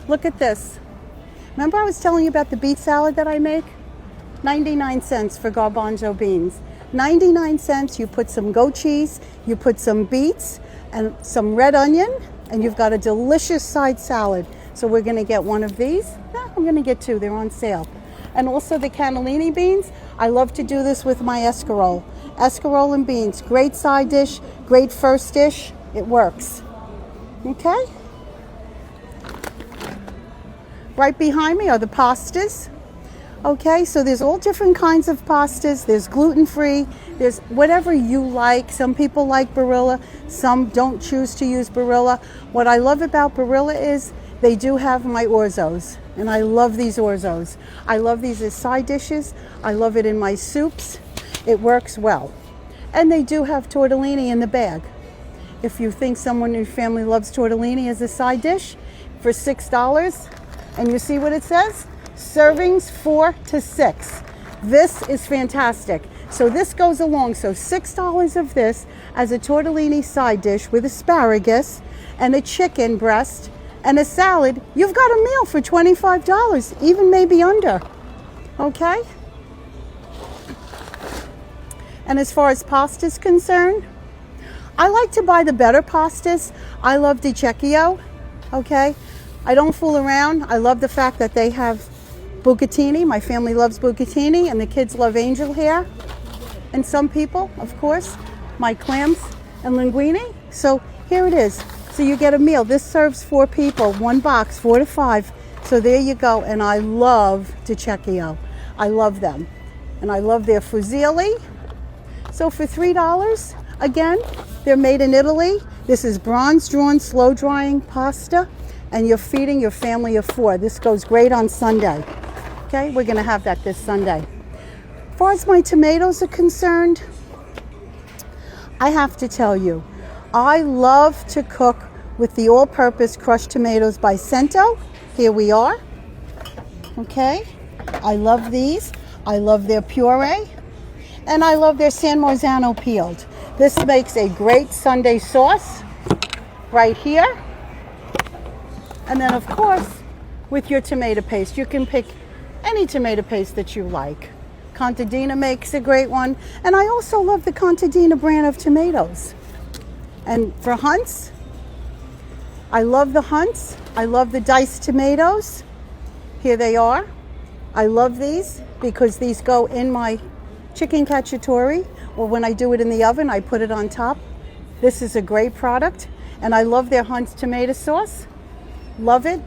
Look at this. Remember I was telling you about the beet salad that I make? 99 cents for garbanzo beans. 99 cents, you put some goat cheese, you put some beets and some red onion, and you've got a delicious side salad. So we're gonna get one of these. I'm gonna get two, they're on sale. And also the cannellini beans. I love to do this with my escarole. Escarole and beans, great side dish, great first dish. It works. Okay? Right behind me are the pastas. Okay, so there's all different kinds of pastas. There's gluten-free, there's whatever you like. Some people like Barilla, some don't choose to use Barilla. What I love about Barilla is they do have my orzos, and I love these orzos. I love these as side dishes. I love it in my soups. It works well. And they do have tortellini in the bag. If you think someone in your family loves tortellini as a side dish, for $6, and you see what it says? Servings 4 to 6. This is fantastic. So this goes along. So $6 of this as a tortellini side dish with asparagus and a chicken breast and a salad. You've got a meal for $25, even maybe under. Okay? And as far as pasta is concerned, I like to buy the better pastas. I love the Cecco. Okay? I don't fool around. I love the fact that they have bucatini. My family loves bucatini, and the kids love angel hair. And some people, of course, my clams and linguine. So here it is. So you get a meal. This serves 4 people, 1 box, 4 to 5. So there you go. And I love the Cecco. I love them. And I love their fusilli. So for $3, again, they're made in Italy. This is bronze drawn, slow drying pasta. And you're feeding your family of 4. This goes great on Sunday. Okay, we're gonna have that this Sunday. As far as my tomatoes are concerned, I have to tell you, I love to cook with the all-purpose crushed tomatoes by Cento. Here we are. Okay, I love these. I love their puree. And I love their San Marzano peeled. This makes a great Sunday sauce right here. And then, of course, with your tomato paste, you can pick any tomato paste that you like. Contadina makes a great one. And I also love the Contadina brand of tomatoes. And for Hunts, I love the Hunts. I love the diced tomatoes. Here they are. I love these because these go in my chicken cacciatore, or when I do it in the oven, I put it on top. This is a great product. And I love their Hunts tomato sauce. Love it.